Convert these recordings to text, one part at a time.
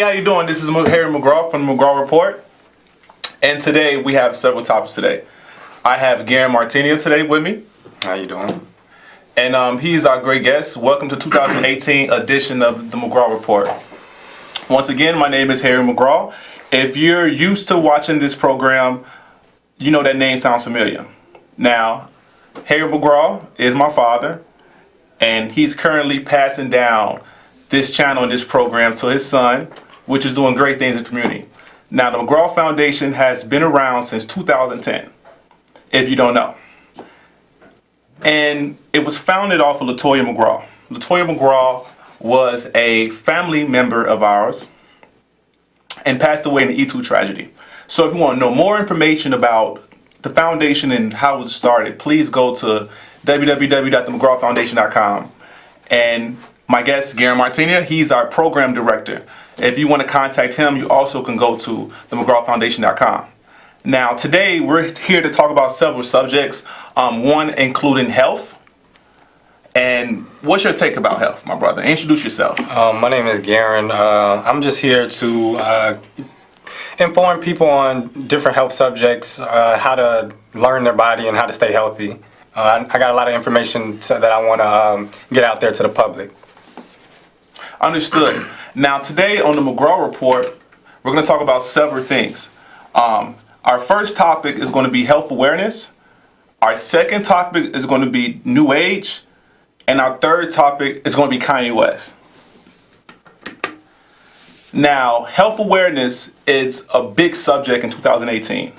how you doing? This is Harry McGraw from the McGraw Report. And today we have several topics today. I have Garen Martinia today with me. How you doing? And he's our great guest. Welcome to 2018 edition of the McGraw Report. Once again, my name is Harry McGraw. If you're used to watching this program, you know that name sounds familiar. Now, Harry McGraw is my father, and he's currently passing down this channel and this program to his son, which is doing great things in the community. Now, the McGraw Foundation has been around since 2010, if you don't know. And it was founded off of LaToya McGraw. LaToya McGraw was a family member of ours and passed away in the E2 tragedy. So if you want to know more information about the foundation and how it was started, please go to www.themcgrawfoundation.com. And my guest, Garen Martinia, he's our program director. If you want to contact him, you also can go to themcgrawfoundation.com. Now, today we're here to talk about several subjects, one including health. And what's your take about health, my brother? Introduce yourself. My name is Garen. I'm just here to inform people on different health subjects, how to learn their body and how to stay healthy. I got a lot of information that I want to get out there to the public. Understood. Now, today on the McGraw Report, we're going to talk about several things. Our first topic is going to be health awareness. Our second topic is going to be New Age. And our third topic is going to be Kanye West. Now, health awareness is a big subject in 2018.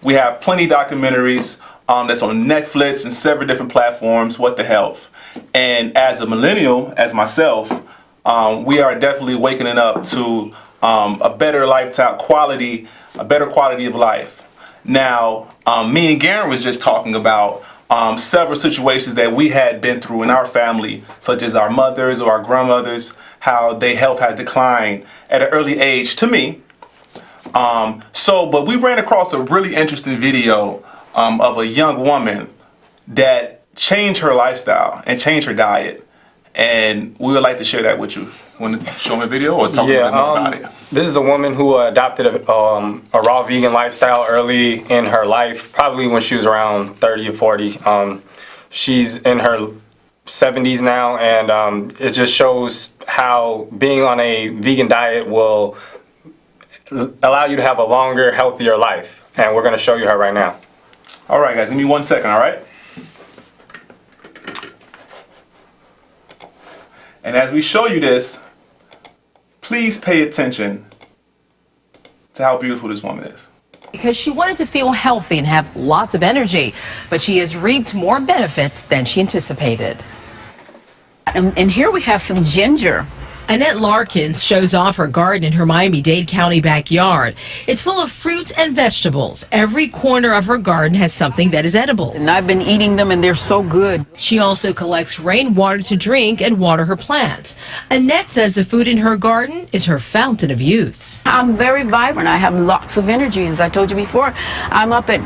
We have plenty of documentaries that's on Netflix and several different platforms, What the Health. And as a millennial, as myself, we are definitely waking up to a better lifestyle quality, a better quality of life. Now, me and Garen was just talking about several situations that we had been through in our family, such as our mothers or our grandmothers, how their health had declined at an early age to me. But we ran across a really interesting video of a young woman that changed her lifestyle and changed her diet. And we would like to share that with you. Want to show me a video or talk a little bit more about it? This is a woman who adopted a raw vegan lifestyle early in her life, probably when she was around 30 or 40. She's in her 70s now, and it just shows how being on a vegan diet will allow you to have a longer, healthier life. And we're going to show you her right now. All right, guys, give me 1 second, all right? And as we show you this, please pay attention to how beautiful this woman is. Because she wanted to feel healthy and have lots of energy, but she has reaped more benefits than she anticipated. And here we have some ginger. Annette Larkins shows off her garden in her Miami-Dade County backyard. It's full of fruits and vegetables. Every corner of her garden has something that is edible. And I've been eating them, and they're so good. She also collects rainwater to drink and water her plants. Annette says the food in her garden is her fountain of youth. I'm very vibrant. I have lots of energy. As I told you before, I'm up at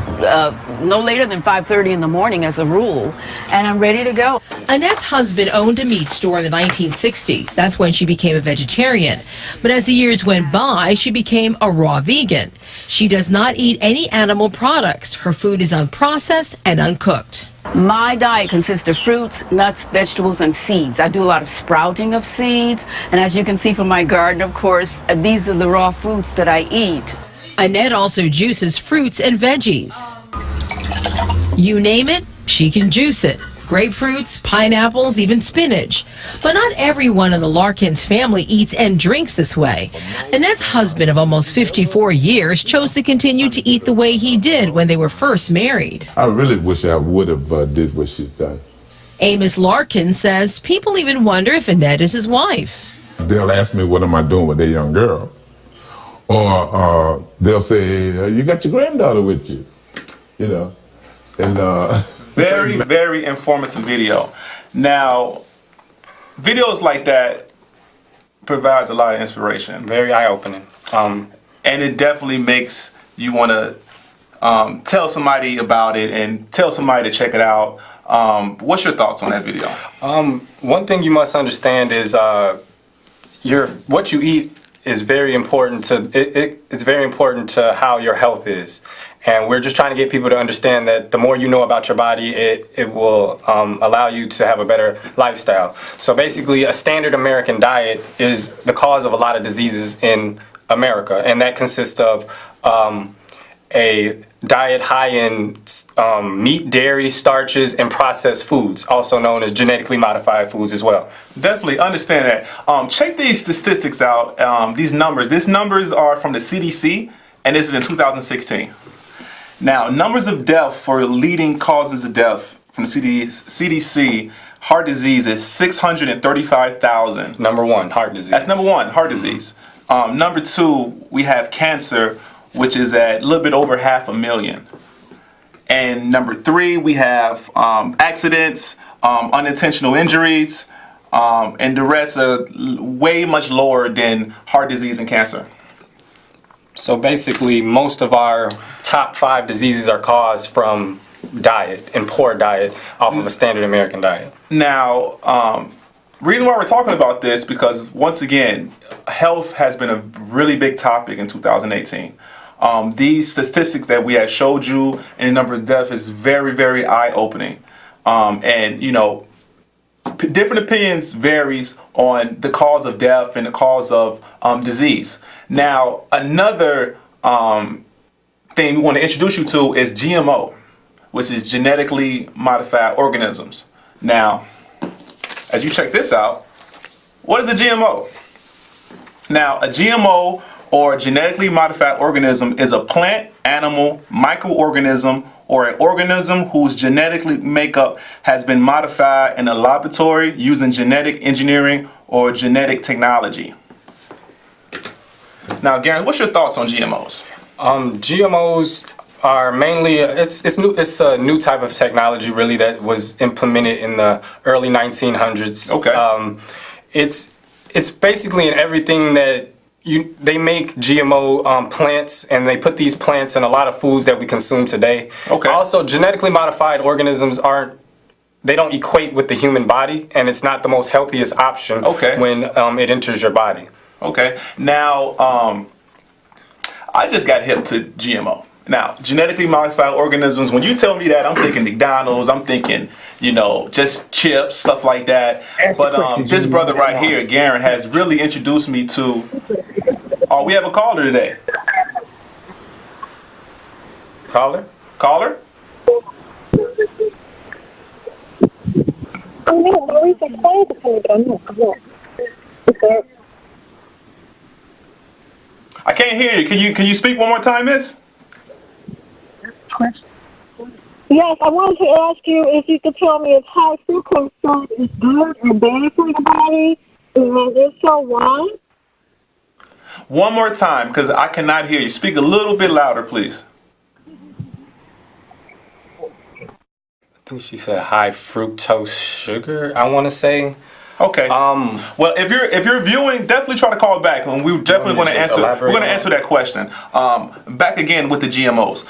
no later than 5:30 in the morning as a rule, and I'm ready to go. Annette's husband owned a meat store in the 1960s. That's when she became a vegetarian. But as the years went by, she became a raw vegan. She does not eat any animal products. Her food is unprocessed and uncooked. My diet consists of fruits, nuts, vegetables, and seeds. I do a lot of sprouting of seeds, and as you can see from my garden, of course, these are the raw foods that I eat. Annette also juices fruits and veggies. You name it, she can juice it. Grapefruits, pineapples, even spinach. But not everyone in the Larkins family eats and drinks this way. Annette's husband of almost 54 years chose to continue to eat the way he did when they were first married. I really wish I would have did what she's done. Amos Larkin says people even wonder if Annette is his wife. They'll ask me, what am I doing with that young girl? Or they'll say, you got your granddaughter with you, you know. And Very, very informative video. Now, videos like that provides a lot of inspiration. Very eye-opening. And it definitely makes you want to tell somebody about it and tell somebody to check it out. What's your thoughts on that video? One thing you must understand is what you eat is very important to it's very important to how your health is. And we're just trying to get people to understand that the more you know about your body, it will allow you to have a better lifestyle. So basically, a standard American diet is the cause of a lot of diseases in America, and that consists of a diet high in meat, dairy, starches, and processed foods, also known as genetically modified foods as well. Definitely understand that. Check these statistics out, these numbers. These numbers are from the CDC, and this is in 2016. Now, numbers of death for leading causes of death from the CDC, heart disease is 635,000. Number one, heart disease. That's number one, heart disease. Number two, we have cancer, which is at a little bit over 500,000. And number three, we have accidents, unintentional injuries, and the rest are way much lower than heart disease and cancer. So basically, most of our top 5 diseases are caused from diet and poor diet off of a standard American diet. Now, reason why we're talking about this, because once again, health has been a really big topic in 2018. These statistics that we had showed you and the number of deaths is very, very eye-opening. And, you know, different opinions varies on the cause of death and the cause of disease. Now, another thing we want to introduce you to is GMO, which is genetically modified organisms. Now, as you check this out, what is a GMO? Now, a GMO or genetically modified organism is a plant, animal, microorganism, or an organism whose genetic makeup has been modified in a laboratory using genetic engineering or genetic technology. Now, Garen, what's your thoughts on GMOs? GMOs are mainly it's new. It's a new type of technology, really, that was implemented in the early 1900s. Okay. It's basically in everything that they make GMO plants, and they put these plants in a lot of foods that we consume today. Okay. Also, genetically modified organisms they don't equate with the human body, and it's not the most healthiest option when it enters your body. Okay. Now, I just got hip to GMO. Now, genetically modified organisms, when you tell me that, I'm thinking McDonald's, I'm thinking, you know, just chips, stuff like that. But this brother right here, Garen, has really introduced me to, we have a caller today. Caller? Caller? I can't hear you. Can you speak one more time, miss? Yes, I wanted to ask you if you could tell me if high fructose food is good or bad for the body, and if so, why? One more time, because I cannot hear you. Speak a little bit louder, please. I think she said high fructose sugar, I want to say. Okay. Well, if you're viewing, definitely try to call back, and we're definitely going to answer. We're going to answer that question. Back again with the GMOs.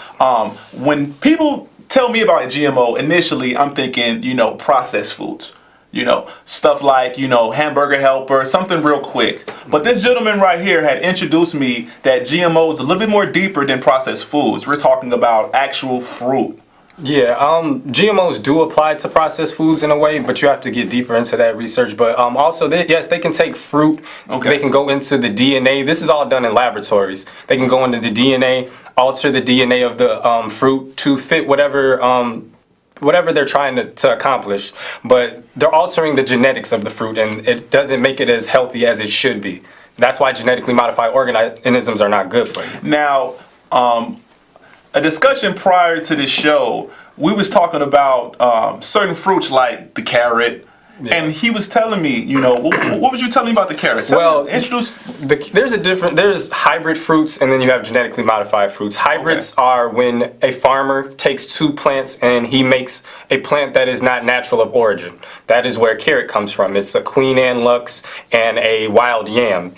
When people tell me about a GMO, initially I'm thinking, you know, processed foods. You know, stuff like, you know, hamburger helper, something real quick. But this gentleman right here had introduced me that GMOs a little bit more deeper than processed foods. We're talking about actual fruit. Yeah, GMOs do apply to processed foods in a way, but you have to get deeper into that research. But also, yes, they can take fruit. Okay. They can go into the DNA. This is all done in laboratories. They can go into the DNA, alter the DNA of the fruit to fit whatever they're trying to accomplish. But they're altering the genetics of the fruit, and it doesn't make it as healthy as it should be. That's why genetically modified organisms are not good for you. Now, a discussion prior to this show, we was talking about certain fruits like the carrot, and he was telling me, you know, what was you telling me about the carrot? There's hybrid fruits, and then you have genetically modified fruits. Hybrids are when a farmer takes two plants and he makes a plant that is not natural of origin. That is where carrot comes from. It's a Queen Anne Lux and a wild yam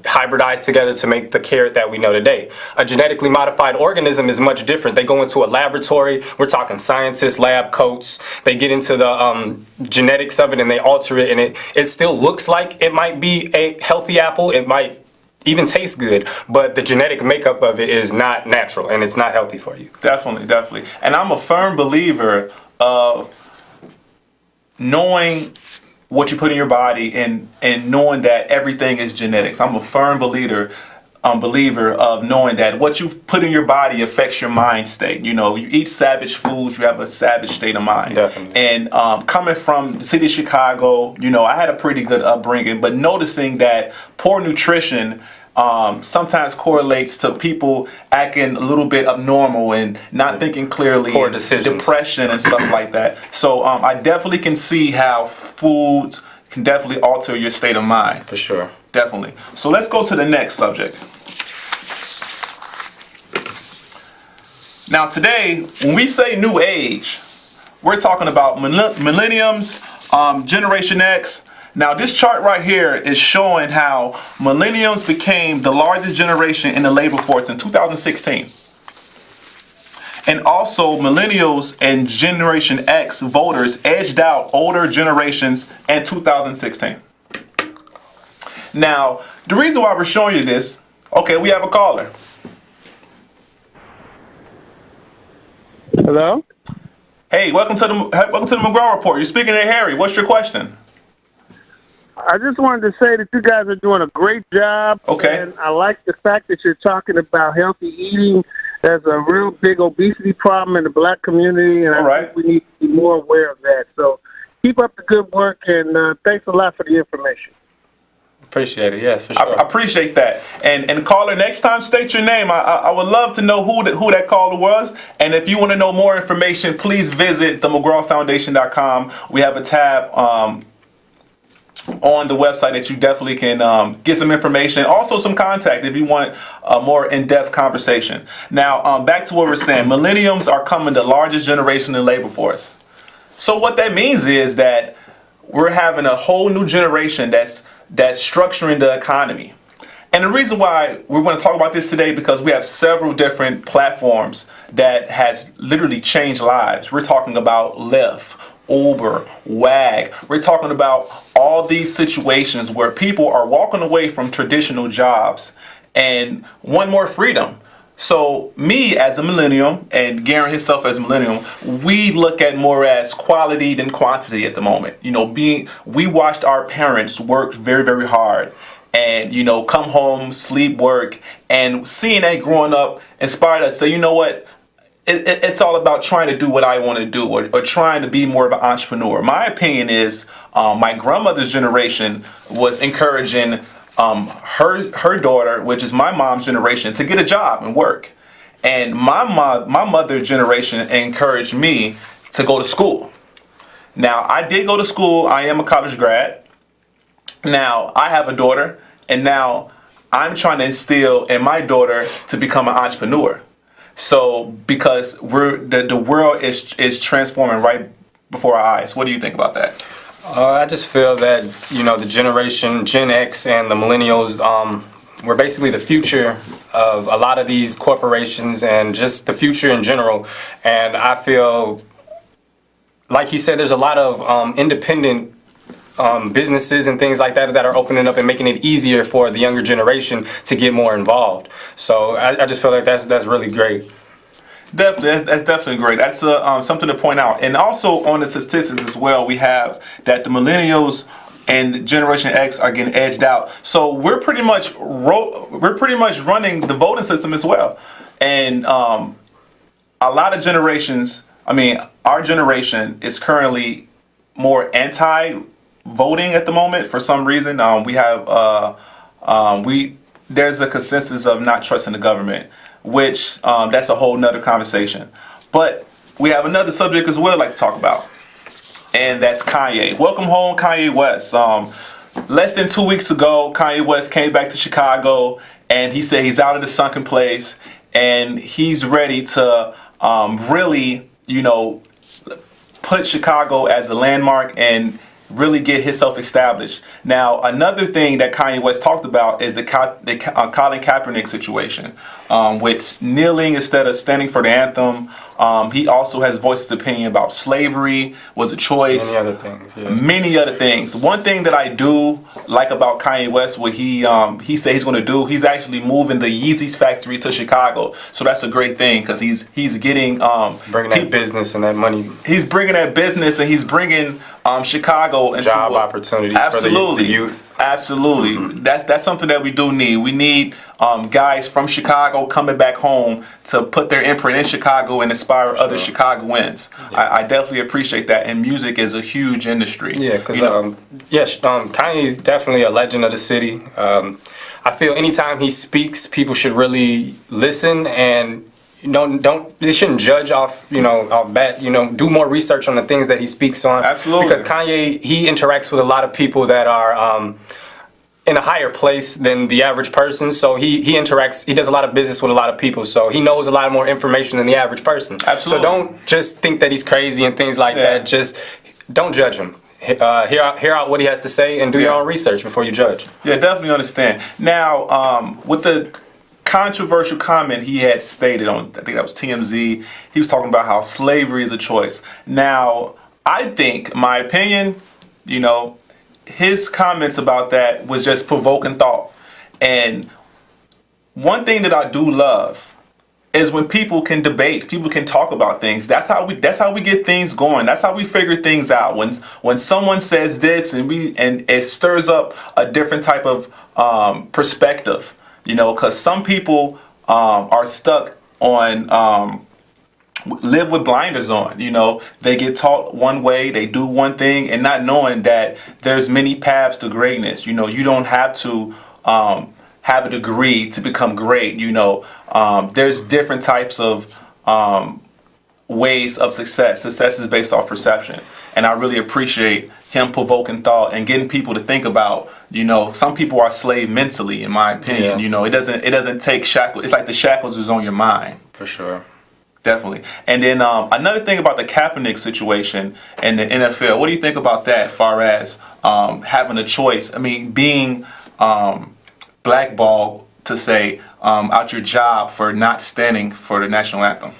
hybridized together to make the carrot that we know today. A genetically modified organism is much different. They go into a laboratory. We're talking scientists, lab coats. They get into the genetics of it and they alter it, and it still looks like it might be a healthy apple. It might even tastes good, but the genetic makeup of it is not natural and it's not healthy for you. Definitely, definitely. And I'm a firm believer of knowing what you put in your body and knowing that everything is genetics. I'm a firm believer of knowing that what you put in your body affects your mind state. You know, you eat savage foods, you have a savage state of mind. Definitely. And coming from the city of Chicago, you know, I had a pretty good upbringing, but noticing that poor nutrition sometimes correlates to people acting a little bit abnormal and not thinking clearly, Poor and decisions. depression and stuff like that. So I definitely can see how foods can definitely alter your state of mind. For sure. Definitely. So let's go to the next subject. Now today, when we say new age, we're talking about millenniums, Generation X. Now this chart right here is showing how millennials became the largest generation in the labor force in 2016. And also millennials and Generation X voters edged out older generations in 2016. Now, the reason why we're showing you this, okay, we have a caller. Hello? Hey, welcome to the McGraw Report. You're speaking to Harry. What's your question? I just wanted to say that you guys are doing a great job. Okay. And I like the fact that you're talking about healthy eating. There's a real big obesity problem in the black community, and All I right. think we need to be more aware of that. So keep up the good work, and thanks a lot for the information. Appreciate it. Yes, for sure. I appreciate that. And caller, next time state your name. I would love to know who that caller was. And if you want to know more information, please visit themcgrawfoundation.com. We have a tab on the website that you definitely can get some information. Also some contact if you want a more in-depth conversation. Now, back to what we're saying. Millennials are coming the largest generation in the labor force. So what that means is that we're having a whole new generation that's structuring the economy. And the reason why we're going to talk about this today because we have several different platforms that has literally changed lives. We're talking about Lyft, Uber, WAG. We're talking about all these situations where people are walking away from traditional jobs and want more freedom. So me as a millennial and Garen himself as a millennial, we look at more as quality than quantity at the moment. You know, we watched our parents work very, very hard and, you know, come home, sleep, work, and seeing that growing up inspired us to say, you know what, it's all about trying to do what I want to do or trying to be more of an entrepreneur. My opinion is my grandmother's generation was encouraging her daughter, which is my mom's generation, to get a job and work. And my mother's generation encouraged me to go to school. Now, I did go to school. I am a college grad. Now, I have a daughter, and now I'm trying to instill in my daughter to become an entrepreneur. So, because the world is transforming right before our eyes. What do you think about that? I just feel that, you know, the generation Gen X and the millennials, we're basically the future of a lot of these corporations and just the future in general. And I feel, like he said, there's a lot of independent businesses and things like that are opening up and making it easier for the younger generation to get more involved. So I just feel like that's really great. Definitely, that's definitely great. That's something to point out. And also on the statistics as well, we have that the millennials and Generation X are getting edged out. So we're pretty much running the voting system as well. And a lot of generations, I mean, our generation is currently more anti-voting at the moment for some reason. There's a consensus of not trusting the government, which that's a whole nother conversation. But we have another subject as well I'd like to talk about, and that's Kanye. Welcome home, Kanye West. Less than 2 weeks ago, Kanye West came back to Chicago, and he said he's out of the sunken place, and he's ready to really, you know, put Chicago as a landmark and really get himself established. Now, another thing that Kanye West talked about is the Colin Kaepernick situation, with kneeling instead of standing for the anthem. He also has voiced his opinion about slavery was a choice. Many other things. Yeah. Many other things. One thing that I do like about Kanye West, what he said he's going to do, he's actually moving the Yeezys factory to Chicago. So that's a great thing because he's getting Bringing that business and that money. He's bringing that business and he's bringing Chicago into Job opportunities for the youth. Absolutely. That's something that we do need. We need guys from Chicago coming back home to put their imprint in Chicago and inspire other Chicagoans. Yeah. I definitely appreciate that. And music is a huge industry. Yeah, because Kanye's definitely a legend of the city. I feel anytime he speaks, people should really listen and they shouldn't judge off bat. Do more research on the things that he speaks on. Absolutely. Because Kanye, he interacts with a lot of people that are in a higher place than the average person. So he interacts, he does a lot of business with a lot of people. So he knows a lot more information than the average person. Absolutely. So don't just think that he's crazy and things like that. Just don't judge him. Hear out what he has to say and do your own research before you judge. Yeah, definitely understand. Now, with the controversial comment he had stated on, I think that was TMZ, he was talking about how slavery is a choice. Now, I think, my opinion, his comments about that was just provoking thought. And one thing that I do love is when people can debate, people can talk about things. That's how we get things going. That's how we figure things out. When someone says this and it stirs up a different type of perspective, because some people are stuck on live with blinders on. They get taught one way, they do one thing, and not knowing that there's many paths to greatness. You don't have to have a degree to become great. There's different types of ways of success. Success is based off perception, and I really appreciate him provoking thought and getting people to think about. Some people are slave mentally, in my opinion. Yeah. It doesn't take shackles. It's like the shackles is on your mind. For sure. Definitely. And then another thing about the Kaepernick situation and the NFL, what do you think about that as far as having a choice? I mean, being blackballed to say out your job for not standing for the national anthem?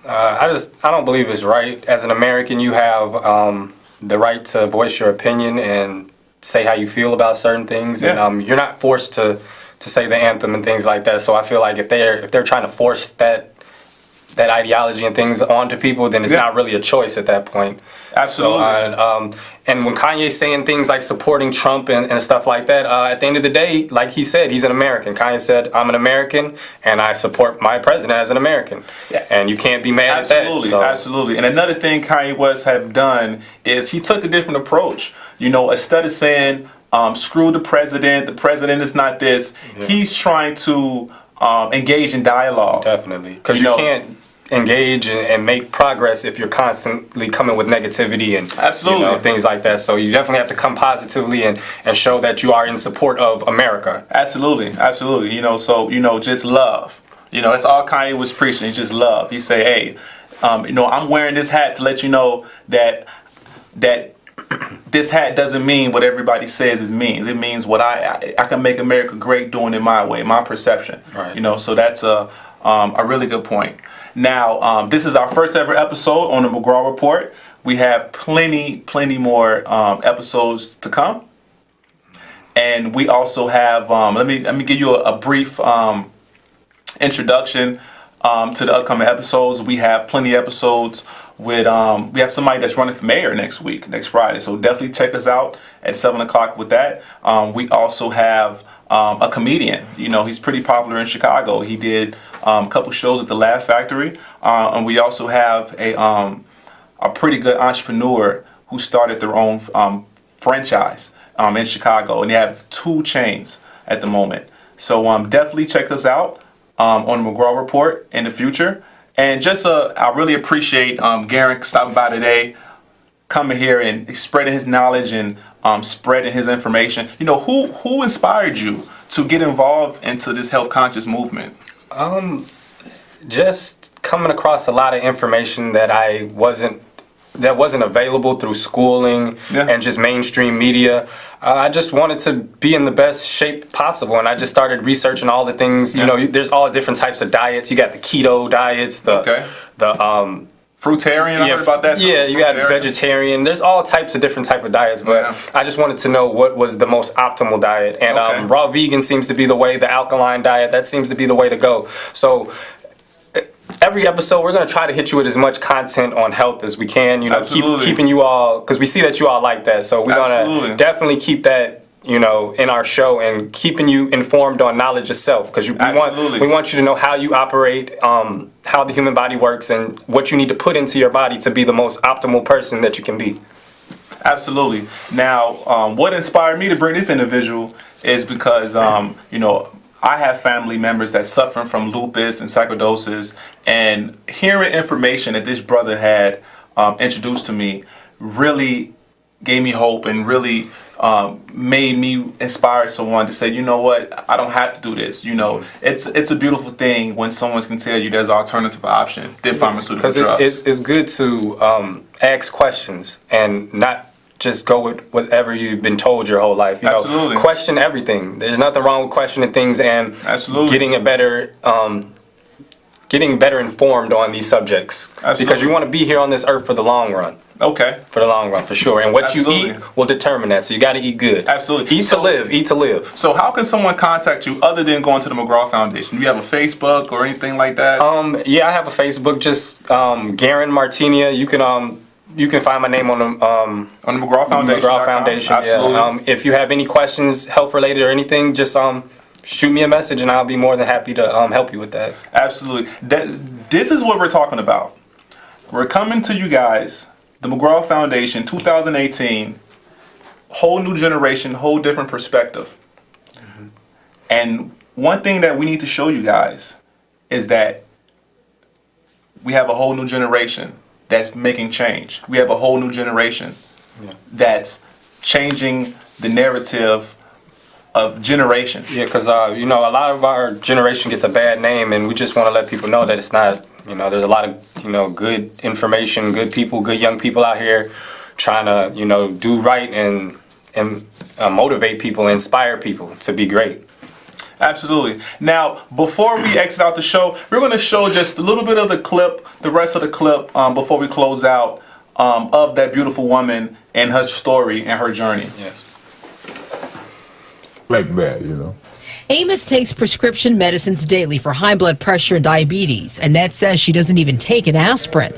I don't believe it's right. As an American, you have the right to voice your opinion and say how you feel about certain things, and you're not forced to say the anthem and things like that. So I feel like if they're trying to force that ideology and things onto people, then it's not really a choice at that point. Absolutely. So, and when Kanye's saying things like supporting Trump and stuff like that, at the end of the day, like he said, he's an American. Kanye said, I'm an American, and I support my president as an American. Yeah. And you can't be mad at that. Absolutely. And another thing Kanye West have done is he took a different approach. Instead of saying, screw the president is not this, he's trying to engage in dialogue. Definitely. Because you can't engage and make progress if you're constantly coming with negativity and things like that. So you definitely have to come positively and show that you are in support of America. Absolutely. Just love. That's all Kanye was preaching. He just love. He say, hey, I'm wearing this hat to let you know that this hat doesn't mean what everybody says it means. It means what I can make America great doing it my way, my perception. Right. So that's a really good point. Now, this is our first ever episode on the McGraw Report. We have plenty more episodes to come. And we also have, let me give you a brief introduction to the upcoming episodes. We have plenty of episodes with, we have somebody that's running for mayor next Friday. So definitely check us out at 7 o'clock with that. We also have a comedian. He's pretty popular in Chicago. He did a couple shows at the Laugh Factory. And we also have a pretty good entrepreneur who started their own franchise in Chicago. And they have 2 chains at the moment. So definitely check us out on the McGraw Report in the future. And just I really appreciate Garrick stopping by today, coming here and spreading his knowledge and spreading his information. Who inspired you to get involved into this health conscious movement? Just coming across a lot of information that wasn't available through schooling and just mainstream media. I just wanted to be in the best shape possible, and I just started researching all the things. There's all different types of diets. You got the keto diets, the Fruitarian, I heard about that too. Yeah, you got Fruitarian. vegetarian. There's all types of different type of diets, but Yeah. I just wanted to know what was the most optimal diet. And Okay. raw vegan seems to be the way. The alkaline diet, that seems to be the way to go. So every episode, we're going to try to hit you with as much content on health as we can. Absolutely. Keeping you all, because we see that you all like that. So we're going Absolutely. to definitely keep that, in our show and keeping you informed on knowledge itself. Because Absolutely. we want you to know how you operate, how the human body works, and what you need to put into your body to be the most optimal person that you can be. Absolutely. Now, what inspired me to bring this individual is because, I have family members that suffer from lupus and sarcoidosis, and hearing information that this brother had introduced to me really gave me hope and really made me inspire someone to say, you know what, I don't have to do this. It's a beautiful thing when someone can tell you there's an alternative option than pharmaceutical drugs. Because it's good to ask questions and not just go with whatever you've been told your whole life. Absolutely. Question everything. There's nothing wrong with questioning things and Absolutely. getting better informed on these subjects. Absolutely. Because you want to be here on this earth for the long run. Okay. For the long run, for sure. And what Absolutely. you eat will determine that. So you got to eat good. Absolutely. Eat to live. Eat to live. So how can someone contact you other than going to the McGraw Foundation? Do you have a Facebook or anything like that? Yeah, I have a Facebook. Just Garen Martinia. You can find my name on the On the McGraw Foundation. McGraw Foundation. Absolutely. Yeah. If you have any questions, health related or anything, just shoot me a message and I'll be more than happy to help you with that. Absolutely. This is what we're talking about. We're coming to you guys, the McGraw Foundation, 2018, whole new generation, whole different perspective. Mm-hmm. And one thing that we need to show you guys is that we have a whole new generation that's making change. We have a whole new generation that's changing the narrative of generations. Yeah, because a lot of our generation gets a bad name, and we just want to let people know that it's not. There's a lot of good information, good people, good young people out here trying to do right and motivate people, inspire people to be great. Absolutely. Now, before we exit out the show, we're going to show just a little bit of the rest of the clip before we close out of that beautiful woman and her story and her journey. Yes. Like that, Amos takes prescription medicines daily for high blood pressure and diabetes. Annette says she doesn't even take an aspirin.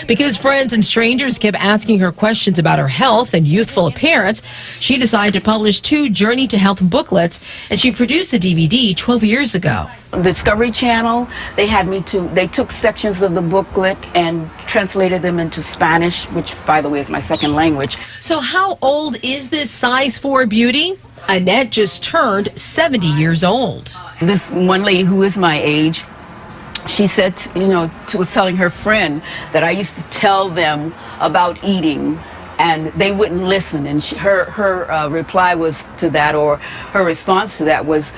Because friends and strangers kept asking her questions about her health and youthful appearance, she decided to publish 2 Journey to Health booklets, and she produced a DVD 12 years ago. Discovery Channel, they took sections of the booklet and translated them into Spanish, which, by the way, is my second language. So how old is this size 4 beauty? Annette just turned 70 years old. This one lady who is my age, she said, was telling her friend that I used to tell them about eating and they wouldn't listen. And her reply was to that, or her response to that was,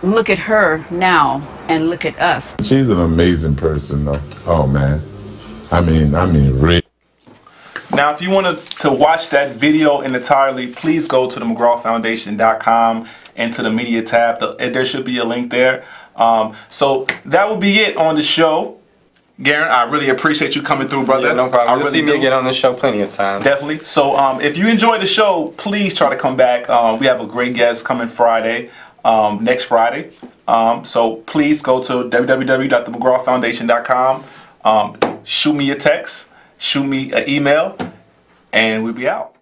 look at her now and look at us. She's an amazing person, though. Oh, man. I mean, really. Now, if you want to watch that video in entirely, please go to the McGrawFoundation.com and to the media tab. There should be a link there. So that will be it on the show. Garen, I really appreciate you coming through, brother. Yeah, no problem. You'll see me do. again on this show plenty of times. Definitely. So if you enjoyed the show, please try to come back. We have a great guest coming Friday, next Friday. So please go to www.themcgrawfoundation.com. Shoot me a text, shoot me an email, and we'll be out.